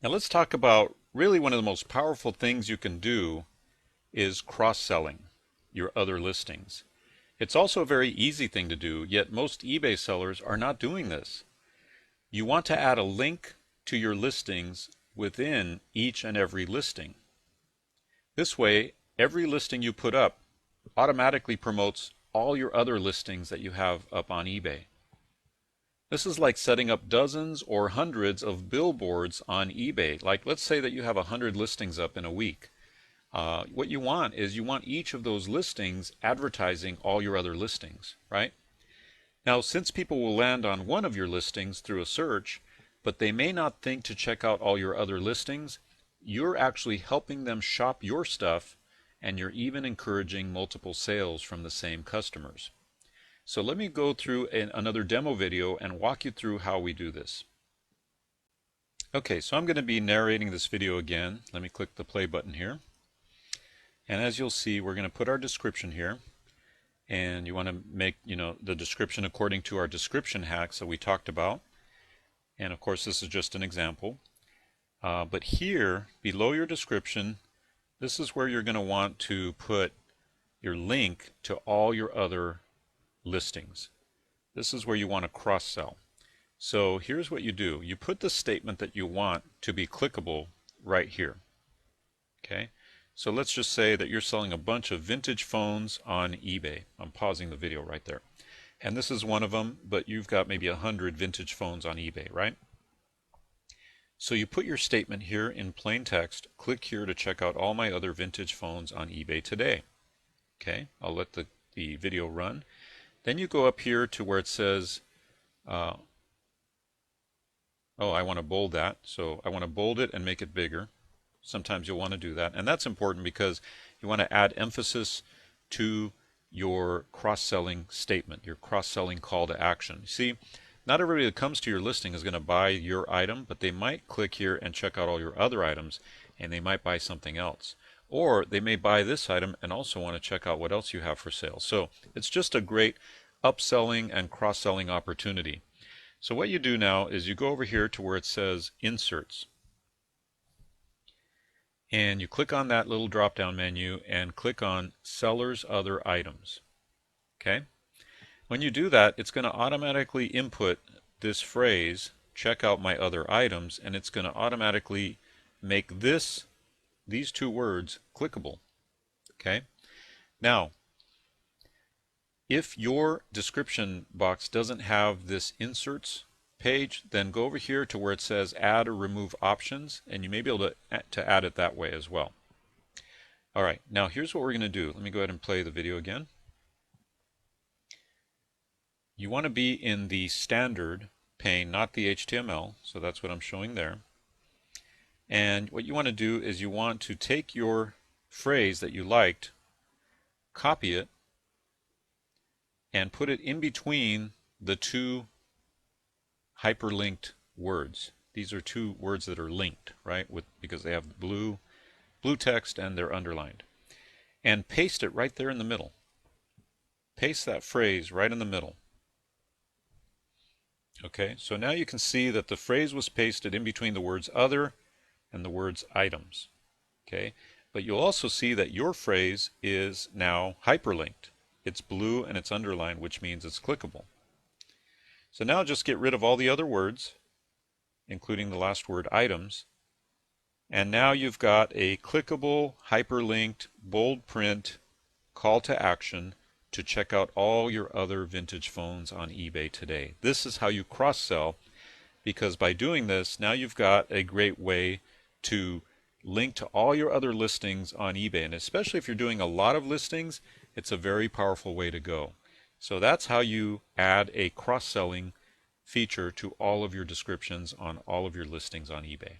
Now let's talk about really one of the most powerful things you can do is cross-selling your other listings. It's also a very easy thing to do, yet most eBay sellers are not doing this. You want to add a link to your listings within each and every listing. This way, every listing you put up automatically promotes all your other listings that you have up on eBay. This is like setting up dozens or hundreds of billboards on eBay. Like, let's say that you have 100 listings up in a week. What you want is you want each of those listings advertising all your other listings, right? Now, since people will land on one of your listings through a search, but they may not think to check out all your other listings, you're actually helping them shop your stuff, and you're even encouraging multiple sales from the same customers. So let me go through another demo video and walk you through how we do this. Okay, so I'm going to be narrating this video again. Let me click the play button here. And as you'll see, we're going to put our description here. And you want to make, the description according to our description hacks that we talked about. And of course, this is just an example. But here, below your description, this is where you're going to want to put your link to all your other listings. This is where you want to cross-sell. So here's what you do. You put the statement that you want to be clickable right here. Okay? So let's just say that you're selling a bunch of vintage phones on eBay. I'm pausing the video right there. And this is one of them, but you've got maybe 100 vintage phones on eBay, right? So you put your statement here in plain text. Click here to check out all my other vintage phones on eBay today. Okay? I'll let the video run. Then you go up here to where it says, I want to bold that. So I want to bold it and make it bigger. Sometimes you'll want to do that. And that's important because you want to add emphasis to your cross-selling statement, your cross-selling call to action. See, not everybody that comes to your listing is going to buy your item, but they might click here and check out all your other items, and they might buy something else. Or they may buy this item and also want to check out what else you have for sale. So it's just a great upselling and cross-selling opportunity. So what you do now is you go over here to where it says Inserts. And you click on that little drop-down menu and click on Seller's Other Items. Okay? When you do that, it's going to automatically input this phrase, check out my other items, and it's going to automatically make these two words clickable. Okay? Now, if your description box doesn't have this inserts page, then go over here to where it says add or remove options, and you may be able to add it that way as well. All right, now here's what we're going to do. Let me go ahead and play the video again. You want to be in the standard pane, not the HTML, so that's what I'm showing there. And what you want to do is you want to take your phrase that you liked, copy it, and put it in between the two hyperlinked words. These are two words that are linked, right? Because they have blue text and they're underlined. And paste it right there in the middle. Paste that phrase right in the middle. Okay, so now you can see that the phrase was pasted in between the words other and the words items. Okay, but you'll also see that your phrase is now hyperlinked. It's blue and it's underlined, which means it's clickable. So now just get rid of all the other words, including the last word items. And now you've got a clickable, hyperlinked, bold print call to action to check out all your other vintage phones on eBay today. This is how you cross-sell, because by doing this, now you've got a great way to link to all your other listings on eBay. And especially if you're doing a lot of listings, it's a very powerful way to go. So that's how you add a cross-selling feature to all of your descriptions on all of your listings on eBay.